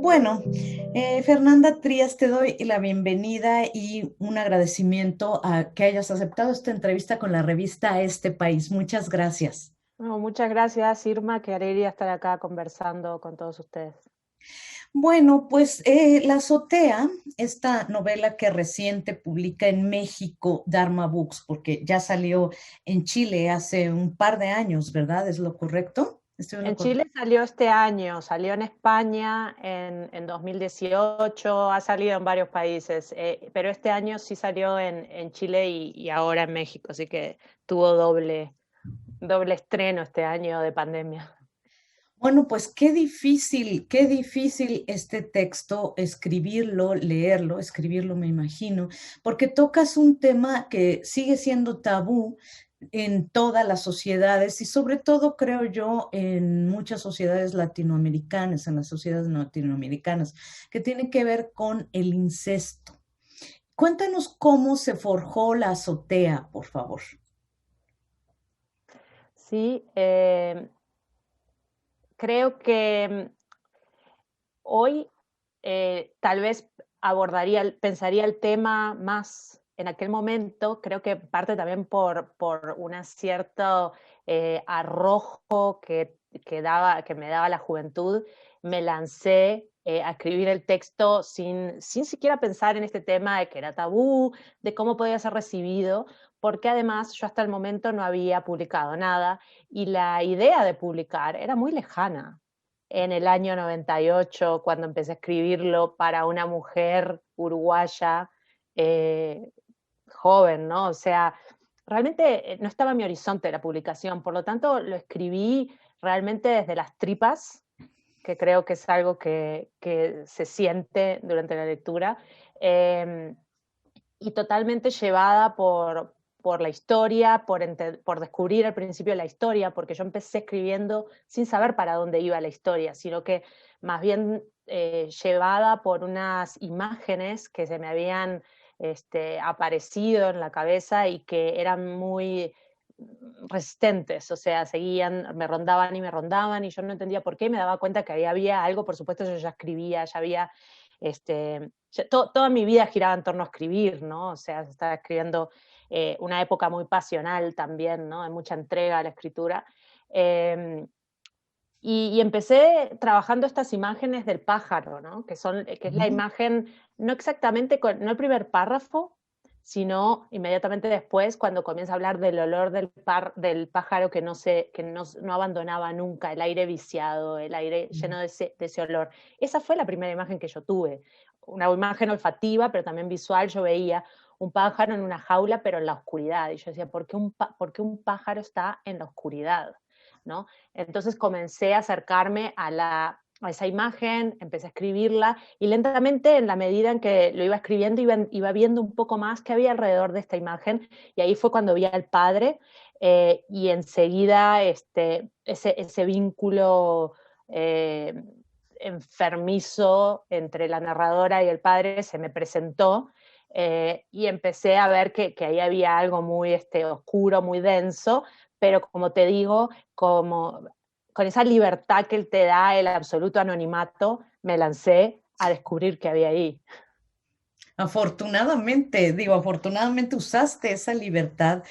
Bueno, Fernanda Trías, te doy la bienvenida y un agradecimiento a que hayas aceptado esta entrevista con la revista Este País. Muchas gracias. No, muchas gracias, Irma, qué alegría estar acá conversando con todos ustedes. Bueno, pues La Azotea, esta novela que reciente publica en México Dharma Books, porque ya salió en Chile hace un par de años, ¿verdad? ¿Es lo correcto? ¿Estoy en lo En correcto? Chile salió este año, salió en España en 2018, ha salido en varios países, pero este año sí salió en Chile y ahora en México, así que tuvo doble estreno este año de pandemia. Bueno, pues qué difícil este texto, escribirlo, leerlo, escribirlo me imagino, porque tocas un tema que sigue siendo tabú en todas las sociedades y sobre todo creo yo en muchas sociedades latinoamericanas, en las sociedades latinoamericanas, que tiene que ver con el incesto. Cuéntanos cómo se forjó la azotea, por favor. Sí, creo que hoy tal vez pensaría el tema más en aquel momento, creo que parte también por un cierto arrojo que me daba la juventud, me lancé a escribir el texto sin siquiera pensar en este tema de que era tabú, de cómo podía ser recibido, porque además yo hasta el momento no había publicado nada y la idea de publicar era muy lejana en el año 98, cuando empecé a escribirlo para una mujer uruguaya eh, joven, ¿no? O sea, realmente no estaba en mi horizonte la publicación, por lo tanto lo escribí realmente desde las tripas, que creo que es algo que se siente durante la lectura. Eh, y totalmente llevada por la historia, por descubrir al principio la historia, porque yo empecé escribiendo sin saber para dónde iba la historia, sino que más bien llevada por unas imágenes que se me habían aparecido en la cabeza y que eran muy resistentes, o sea, seguían, me rondaban y yo no entendía por qué, me daba cuenta que ahí había algo, por supuesto yo ya escribía, ya había toda mi vida giraba en torno a escribir, ¿no? O sea, estaba escribiendo una época muy pasional también, ¿no? De mucha entrega a la escritura. Eh, y empecé trabajando estas imágenes del pájaro, ¿no? Que es la imagen, no exactamente, no el primer párrafo, sino inmediatamente después, cuando comienza a hablar del olor del pájaro que no abandonaba nunca, el aire viciado, el aire lleno de ese olor. Esa fue la primera imagen que yo tuve, una imagen olfativa, pero también visual. Yo veía un pájaro en una jaula, pero en la oscuridad, y yo decía, ¿por qué un pájaro está en la oscuridad? ¿No? Entonces comencé a acercarme a esa imagen, empecé a escribirla y lentamente, en la medida en que lo iba escribiendo, iba viendo un poco más qué había alrededor de esta imagen, y ahí fue cuando vi al padre y enseguida ese vínculo eh, enfermizo entre la narradora y el padre se me presentó. Y empecé a ver que ahí había algo muy oscuro, muy denso, pero como te digo, como con esa libertad que él te da, el absoluto anonimato, me lancé a descubrir qué había ahí. Afortunadamente, digo, afortunadamente usaste esa libertad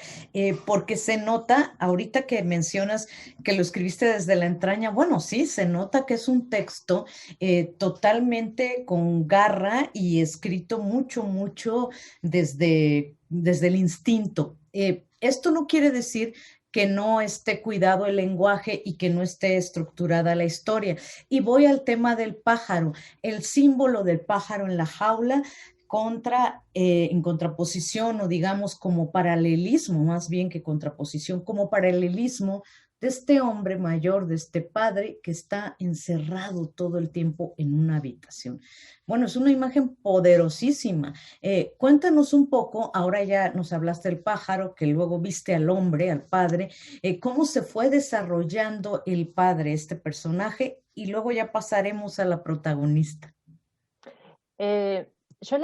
porque se nota, ahorita que mencionas que lo escribiste desde la entraña, bueno, sí, se nota que es un texto totalmente con garra y escrito mucho, mucho desde el instinto. Esto no quiere decir que no esté cuidado el lenguaje y que no esté estructurada la historia. Y voy al tema del pájaro, el símbolo del pájaro en la jaula en contraposición o digamos como paralelismo, más bien que contraposición, como paralelismo de este hombre mayor, de este padre que está encerrado todo el tiempo en una habitación. Bueno, es una imagen poderosísima. Cuéntanos un poco, ahora ya nos hablaste del pájaro, que luego viste al hombre, al padre, cómo se fue desarrollando el padre, este personaje, y luego ya pasaremos a la protagonista. Eh, yo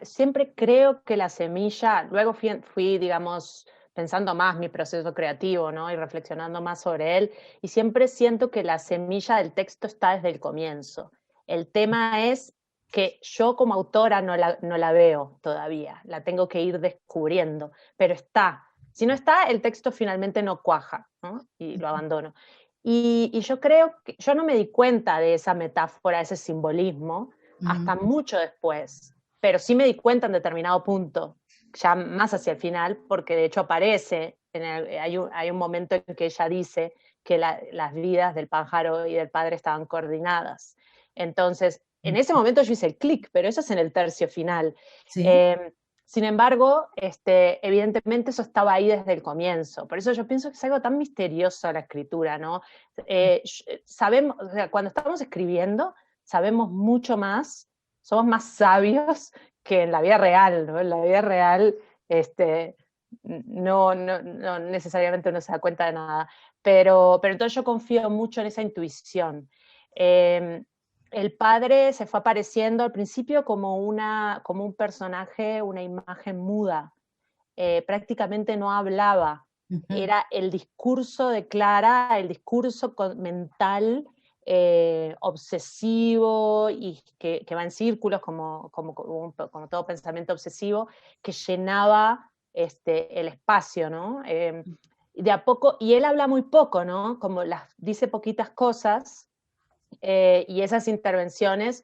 siempre creo que la semilla, luego fui, digamos, pensando más mi proceso creativo, ¿no? Y reflexionando más sobre él, y siempre siento que la semilla del texto está desde el comienzo. El tema es que yo como autora no la veo todavía, la tengo que ir descubriendo, pero está. Si no está, el texto finalmente no cuaja, ¿no? Y lo abandono. Y yo creo que yo no me di cuenta de esa metáfora, ese simbolismo, hasta Ujú. mucho después, pero sí me di cuenta en determinado punto, ya más hacia el final, porque de hecho aparece, hay un momento en que ella dice que las vidas del pájaro y del padre estaban coordinadas. Entonces, en ese momento yo hice el clic, pero eso es en el tercio final. Sí. Eh, Sin embargo, evidentemente eso estaba ahí desde el comienzo. Por eso yo pienso que es algo tan misterioso la escritura, ¿no? Sabemos, o sea, cuando estamos escribiendo, sabemos mucho más, somos más sabios que en la vida real, ¿no? En la vida real, no necesariamente uno se da cuenta de nada. Pero entonces yo confío mucho en esa intuición. Eh, el padre se fue apareciendo al principio como un personaje, una imagen muda. Prácticamente no hablaba. Ujú. Era el discurso de Clara, el discurso mental, obsesivo y que va en círculos como todo pensamiento obsesivo, que llenaba el espacio, ¿no? De a poco, y él habla muy poco, ¿no? Dice poquitas cosas, y esas intervenciones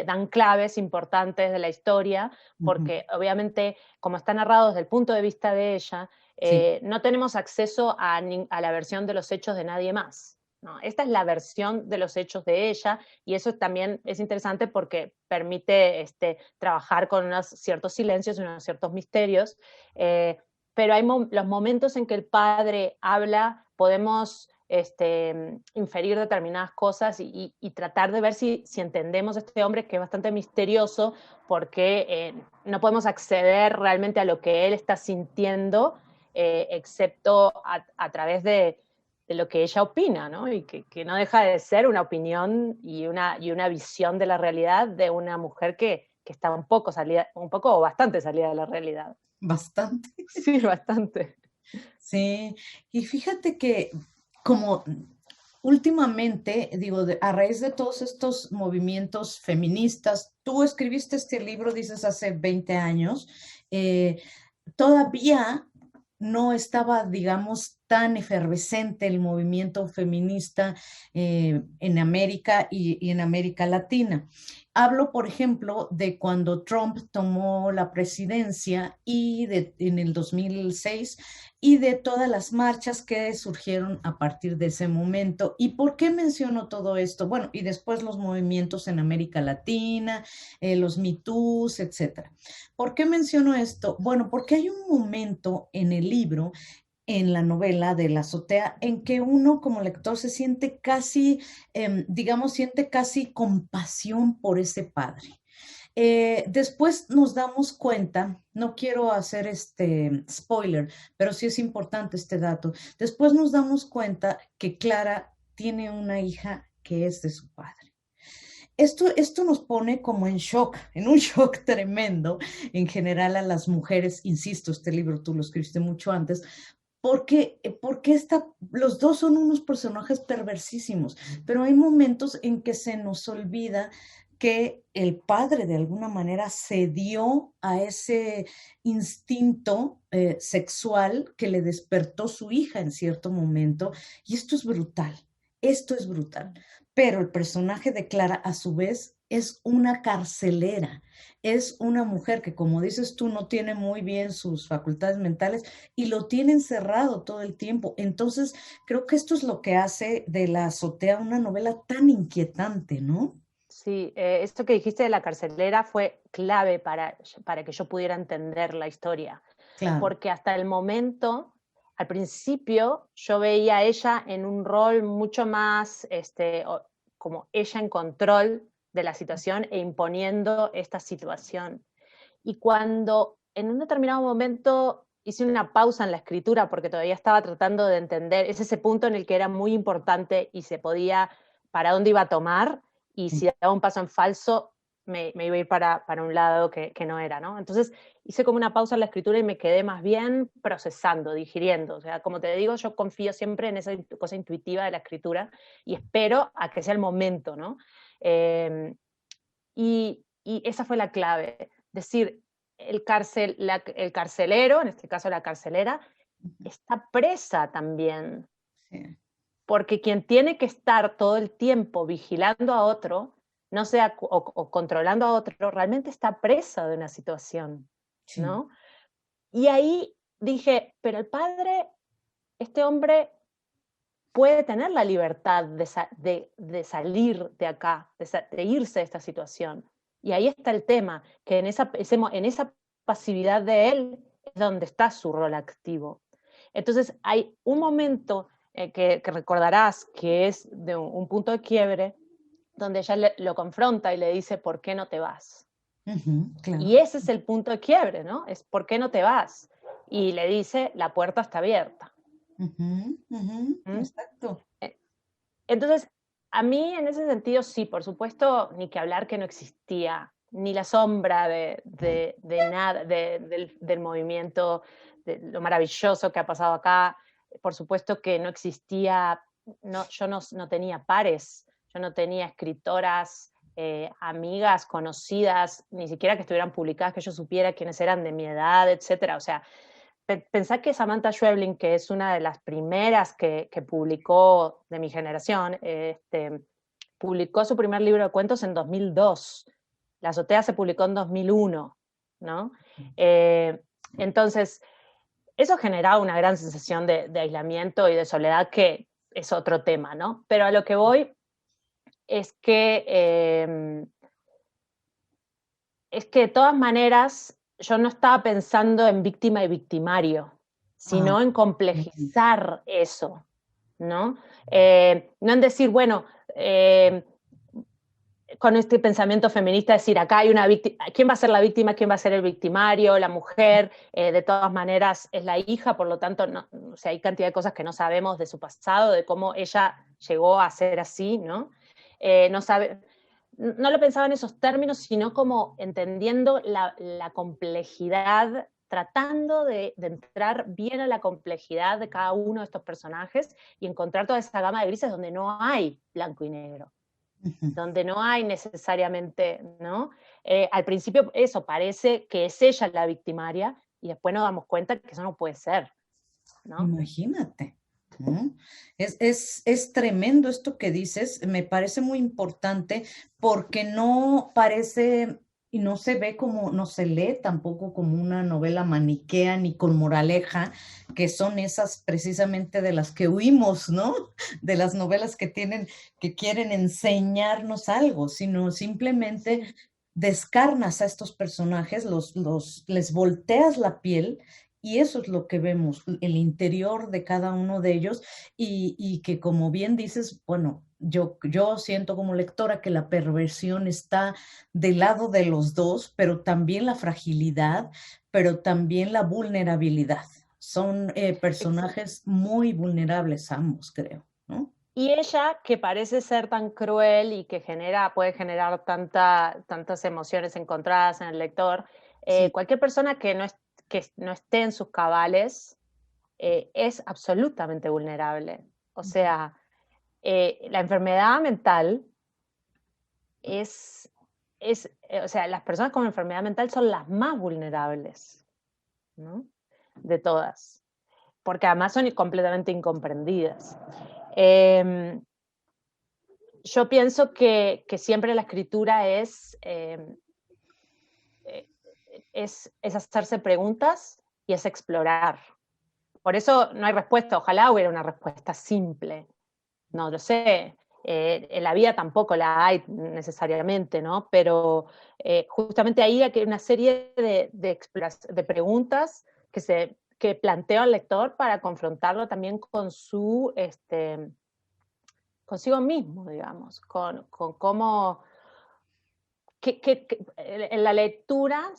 dan claves importantes de la historia, Ujú. porque obviamente, como está narrado desde el punto de vista de ella, Sí. no tenemos acceso a la versión de los hechos de nadie más, ¿no? Esta es la versión de los hechos de ella, y eso también es interesante porque permite trabajar con unos ciertos silencios y unos ciertos misterios, pero hay los momentos en que el padre habla, podemos inferir determinadas cosas y tratar de ver si entendemos a este hombre, que es bastante misterioso, porque no podemos acceder realmente a lo que él está sintiendo, excepto a través de lo que ella opina, ¿no? Y que no deja de ser una opinión y una visión de la realidad de una mujer que está un poco o bastante salida de la realidad. Bastante. Sí, bastante. Sí, y fíjate que como últimamente, digo, a raíz de todos estos movimientos feministas, tú escribiste este libro, dices, hace 20 años, eh, todavía no estaba, digamos, tan efervescente el movimiento feminista en América y en América Latina. Hablo, por ejemplo, de cuando Trump tomó la presidencia en el 2006 y de todas las marchas que surgieron a partir de ese momento. ¿Y por qué menciono todo esto? Bueno, y después los movimientos en América Latina, los Me Too's, etcétera. ¿Por qué menciono esto? Bueno, porque hay un momento en el libro, en la novela de la azotea, en que uno como lector se siente casi, digamos, siente casi compasión por ese padre. Después nos damos cuenta, no quiero hacer este spoiler, pero sí es importante este dato. Después nos damos cuenta que Clara tiene una hija que es de su padre. Esto nos pone como en shock, en un shock tremendo en general a las mujeres. Insisto, este libro tú lo escribiste mucho antes, porque los dos son unos personajes perversísimos, pero hay momentos en que se nos olvida que el padre de alguna manera cedió a ese instinto sexual que le despertó su hija en cierto momento, y esto es brutal. Pero el personaje de Clara, a su vez, es una carcelera, es una mujer que, como dices tú, no tiene muy bien sus facultades mentales y lo tiene encerrado todo el tiempo. Entonces, creo que esto es lo que hace de La azotea una novela tan inquietante, ¿no? Sí, esto que dijiste de la carcelera fue clave para que yo pudiera entender la historia, Claro. porque hasta el momento, al principio, yo veía a ella en un rol mucho más como ella en control de la situación e imponiendo esta situación. Y cuando en un determinado momento hice una pausa en la escritura porque todavía estaba tratando de entender, es ese punto en el que era muy importante y se podía, para dónde iba a tomar, y si daba un paso en falso, me iba a ir para un lado que no era, ¿no? Entonces hice como una pausa en la escritura y me quedé más bien procesando, digiriendo. O sea, como te digo, yo confío siempre en esa cosa intuitiva de la escritura y espero a que sea el momento, ¿no? Y esa fue la clave, decir, el carcelero, en este caso la carcelera, está presa también, Sí, porque quien tiene que estar todo el tiempo vigilando a otro, no sea, o controlando a otro, realmente está presa de una situación, sí. ¿no? Y ahí dije, pero el padre, este hombre puede tener la libertad de salir de acá, de irse de esta situación. Y ahí está el tema, que en esa pasividad de él es donde está su rol activo. Entonces hay un momento que recordarás que es de un punto de quiebre, donde ella lo confronta y le dice, ¿por qué no te vas? Ujú, Y claro. ese es el punto de quiebre, ¿no? Es ¿por qué no te vas? Y le dice, la puerta está abierta. Ujú, ujú, ¿Mm? exacto. Entonces, a mí en ese sentido sí, por supuesto, ni que hablar que no existía, ni la sombra de nada, del movimiento, de lo maravilloso que ha pasado acá. Por supuesto que no existía, yo no tenía pares, yo no tenía escritoras, amigas, conocidas, ni siquiera que estuvieran publicadas, que yo supiera quiénes eran de mi edad, etcétera. O sea, pensá que Samantha Schweblin, que es una de las primeras que publicó de mi generación, publicó su primer libro de cuentos en 2002. La azotea se publicó en 2001, ¿no? Eh, entonces, eso generaba una gran sensación de aislamiento y de soledad, que es otro tema, ¿no? Pero a lo que voy es que de todas maneras yo no estaba pensando en víctima y victimario, Ah, sino en ujú, complejizar eso, ¿no? No en decir, bueno, con este pensamiento feminista, decir, acá hay una víctima, ¿quién va a ser la víctima? ¿Quién va a ser el victimario? La mujer, de todas maneras, es la hija, por lo tanto, no, o sea, hay cantidad de cosas que no sabemos de su pasado, de cómo ella llegó a ser así, ¿no? No sabe, no lo pensaba en esos términos, sino como entendiendo la complejidad, tratando de entrar bien a la complejidad de cada uno de estos personajes y encontrar toda esa gama de grises donde no hay blanco y negro, ujú. donde no hay necesariamente, ¿no? Al principio eso parece que es ella la victimaria y después nos damos cuenta que eso no puede ser, ¿no? Imagínate, ¿no? Es tremendo esto que dices, me parece muy importante porque no parece y no se ve como, no se lee tampoco como una novela maniquea ni con moraleja, que son esas precisamente de las que huimos, ¿no? De las novelas que tienen, que quieren enseñarnos algo, sino simplemente Sí. descarnas a estos personajes, les volteas la piel y eso es lo que vemos, el interior de cada uno de ellos y que como bien dices, bueno, yo siento como lectora que la perversión está del lado de los dos, pero también la fragilidad, pero también la vulnerabilidad. Son personajes muy vulnerables ambos, creo, ¿no? Y ella, que parece ser tan cruel y que puede generar tantas emociones encontradas en el lector, Sí. cualquier persona que no esté en sus cabales es absolutamente vulnerable. O sea, la enfermedad mental o sea, las personas con enfermedad mental son las más vulnerables, ¿no? De todas, porque además son completamente incomprendidas. Eh, yo pienso que siempre la escritura eh, es hacerse preguntas y es explorar. Por eso no hay respuesta, ojalá hubiera una respuesta simple, no lo sé. En la vida tampoco la hay necesariamente, ¿no? Pero justamente ahí hay una serie de preguntas que plantea al lector para confrontarlo también con consigo mismo, digamos, con cómo, en la lectura,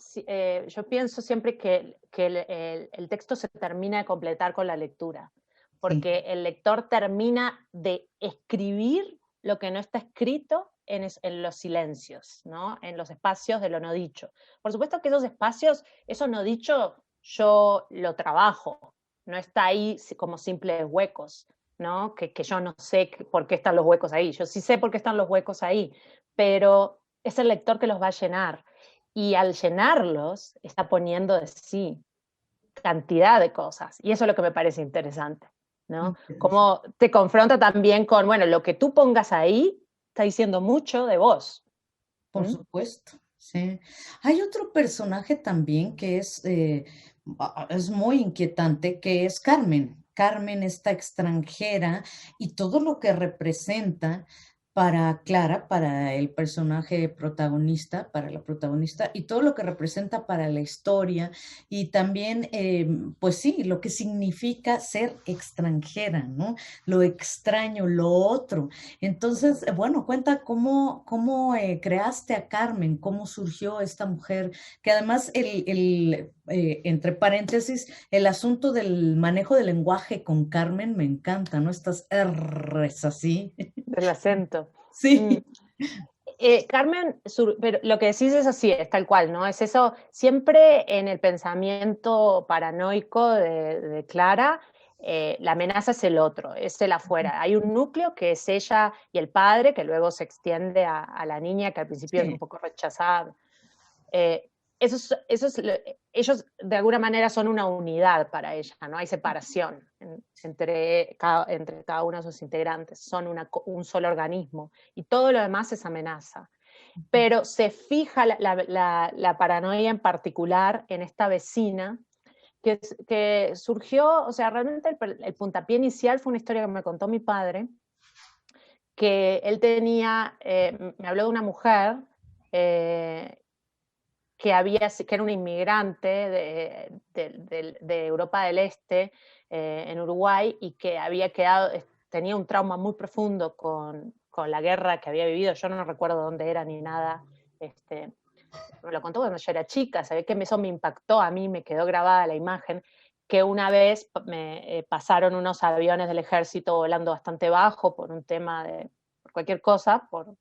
yo pienso siempre que el texto se termina de completar con la lectura, Sí. porque el lector termina de escribir lo que no está escrito en los silencios, ¿no? En los espacios de lo no dicho. Por supuesto que esos espacios, eso no dicho, yo lo trabajo, no está ahí como simples huecos, ¿no? Que yo no sé por qué están los huecos ahí. Yo sí sé por qué están los huecos ahí, pero es el lector que los va a llenar. Y al llenarlos, está poniendo de sí cantidad de cosas. Y eso es lo que me parece interesante, ¿no? Interesante. Como te confronta también con, bueno, lo que tú pongas ahí está diciendo mucho de vos. Por supuesto, sí. Hay otro personaje también que es muy inquietante, que es Carmen. Carmen, esta extranjera, y todo lo que representa para Clara, para el personaje protagonista, para la protagonista, y todo lo que representa para la historia, y también, pues sí, lo que significa ser extranjera, ¿no? Lo extraño, lo otro. Entonces, bueno, cuenta cómo creaste a Carmen, cómo surgió esta mujer, que además entre paréntesis, el asunto del manejo del lenguaje con Carmen me encanta, ¿no? Estas R's así. El acento. Mm. Sí, Carmen, pero lo que decís es así, es tal cual, ¿no? Es eso, siempre en el pensamiento paranoico de Clara, la amenaza es el otro, es el afuera. Hay un núcleo que es ella y el padre, que luego se extiende a la niña, que al principio es un sí, poco rechazada. Eh, ellos de alguna manera son una unidad para ella, no hay separación entre cada uno de sus integrantes, son un solo organismo y todo lo demás es amenaza. Pero se fija la paranoia en particular en esta vecina que surgió, o sea, realmente el puntapié inicial fue una historia que me contó mi padre, que él tenía, me habló de una mujer eh, que era una inmigrante de Europa del Este, en Uruguay, y que tenía un trauma muy profundo con la guerra que había vivido. Yo no recuerdo dónde era ni nada. Me lo contó cuando yo era chica, sabía que eso me impactó a mí, me quedó grabada la imagen, que una vez me pasaron unos aviones del ejército volando bastante bajo por un tema por cualquier cosa, por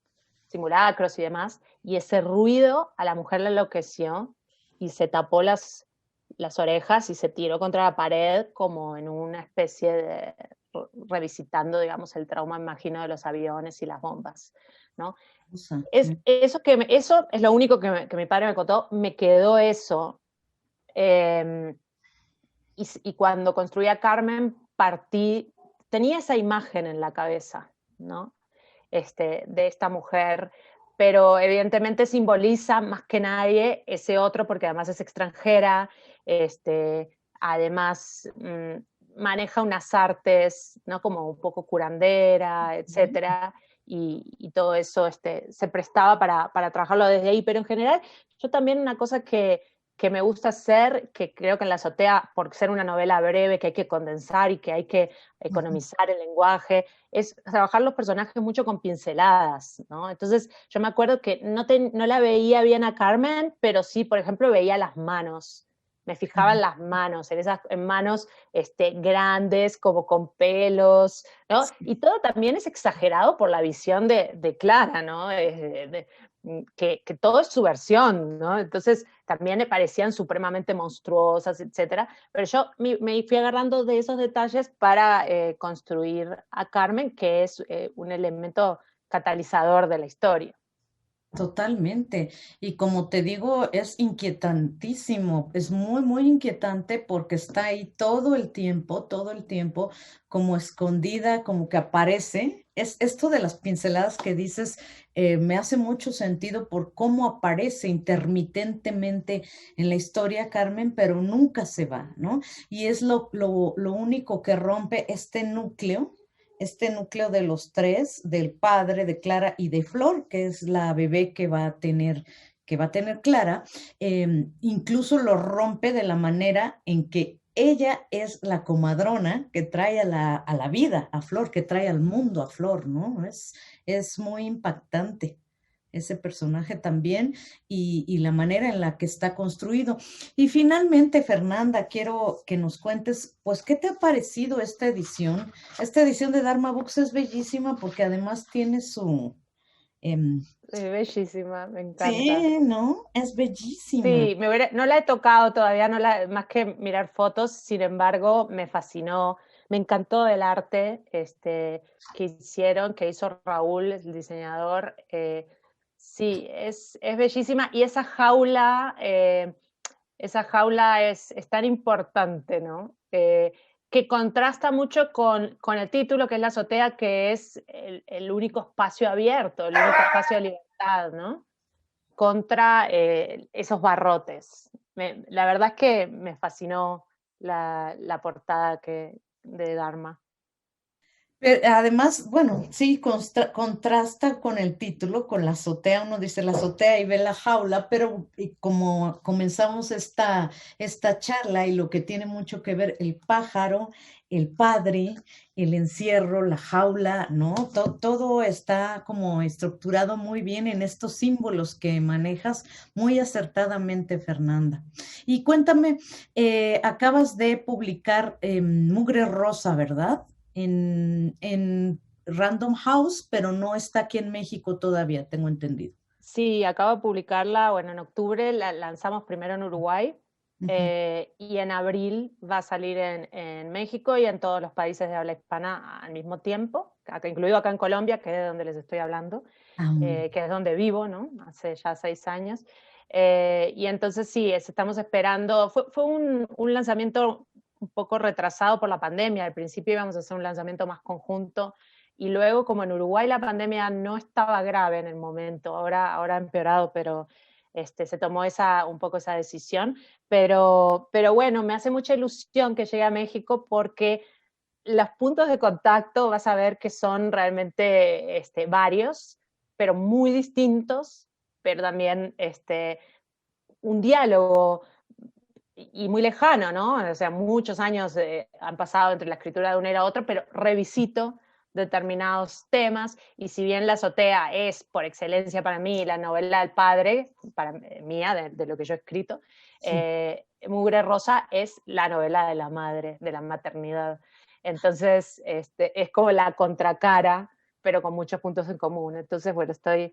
simulacros y demás, y ese ruido a la mujer le enloqueció y se tapó las orejas y se tiró contra la pared como en una especie de revisitando, digamos, el trauma, imagino, de los aviones y las bombas, ¿no? Eso es lo único que mi padre me contó, me quedó eso. Eh, y cuando construí a Carmen, tenía esa imagen en la cabeza, ¿no? De esta mujer, pero evidentemente simboliza más que nadie ese otro, porque además es extranjera, además maneja unas artes, ¿no? Como un poco curandera, etcétera, y todo eso se prestaba para trabajarlo desde ahí, pero en general yo también una cosa que me gusta hacer, que creo que en La Azotea, por ser una novela breve, que hay que condensar y que hay que economizar el lenguaje, es trabajar los personajes mucho con pinceladas, ¿no? Entonces, yo me acuerdo que no la veía bien a Carmen, pero sí, por ejemplo, veía las manos. Me fijaba en las manos, en manos grandes, como con pelos, ¿no? Y todo también es exagerado por la visión de Clara, ¿no? Que todo es su versión, ¿no? Entonces también me parecían supremamente monstruosas, etcétera. Pero yo me fui agarrando de esos detalles para construir a Carmen, que es un elemento catalizador de la historia. totalmente. Y como te digo, es inquietantísimo, es muy, muy inquietante porque está ahí todo el tiempo, como escondida, como que aparece. Es esto de las pinceladas que dices, me hace mucho sentido por cómo aparece intermitentemente en la historia Carmen, pero nunca se va, ¿no? Y es lo único que rompe este núcleo de los tres, del padre, de Clara y de Flor, que es la bebé que va a tener Clara, incluso lo rompe de la manera en que ella es la comadrona que trae a la vida, a Flor, que trae al mundo a Flor, ¿no? Es muy impactante ese personaje también y la manera en la que está construido. Y finalmente, Fernanda, quiero que nos cuentes, pues, ¿qué te ha parecido esta edición? Esta edición de Dharma Books es bellísima porque además tiene em, Es bellísima, me encanta. sí, ¿no? Es bellísima. Sí, no la he tocado todavía, más que mirar fotos, sin embargo, me fascinó. Me encantó el arte que hicieron, que hizo Raúl, el diseñador. Sí, es bellísima. Y esa jaula es tan importante, ¿no? Que contrasta mucho con el título, que es la azotea, que es el único espacio abierto, el único espacio de libertad, ¿no? Contra esos barrotes. La verdad es que me fascinó la portada de Dharma. Además, bueno, sí, contrasta con el título, con la azotea. Uno dice la azotea y ve la jaula, pero como comenzamos esta charla y lo que tiene mucho que ver el pájaro, el padre, el encierro, la jaula, ¿no? Todo está como estructurado muy bien en estos símbolos que manejas muy acertadamente, Fernanda. Y cuéntame, acabas de publicar Mugre Rosa, ¿verdad? En Random House, pero no está aquí en México todavía, tengo entendido. Sí, acabo de publicarla, bueno, en octubre la lanzamos primero en Uruguay Ujú. y en abril va a salir en México y en todos los países de habla hispana al mismo tiempo, incluido acá en Colombia, que es de donde les estoy hablando, Ah, que es donde vivo, ¿no? Hace ya 6 años. Y entonces sí, estamos esperando, fue un lanzamiento un poco retrasado por la pandemia. Al principio íbamos a hacer un lanzamiento más conjunto y luego, como en Uruguay la pandemia no estaba grave en el momento, ahora ha empeorado, pero se tomó un poco esa decisión. Pero bueno, me hace mucha ilusión que llegue a México porque los puntos de contacto vas a ver que son realmente varios, pero muy distintos, pero también un diálogo y muy lejano, ¿no? O sea, muchos años han pasado entre la escritura de una y la otra, pero revisito determinados temas y si bien La azotea es por excelencia para mí la novela del padre, mía, de lo que yo he escrito, sí. Mugre Rosa es la novela de la madre, de la maternidad. Entonces, es como la contracara, pero con muchos puntos en común. Entonces, bueno, estoy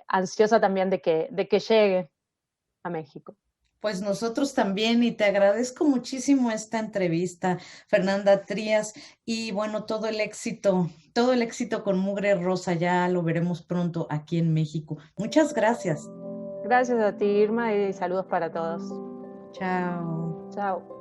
ansiosa también de que llegue a México. Pues nosotros también, y te agradezco muchísimo esta entrevista, Fernanda Trías, y bueno, todo el éxito con Mugre Rosa, ya lo veremos pronto aquí en México. Muchas gracias. Gracias a ti, Irma, y saludos para todos. Chao. Chao.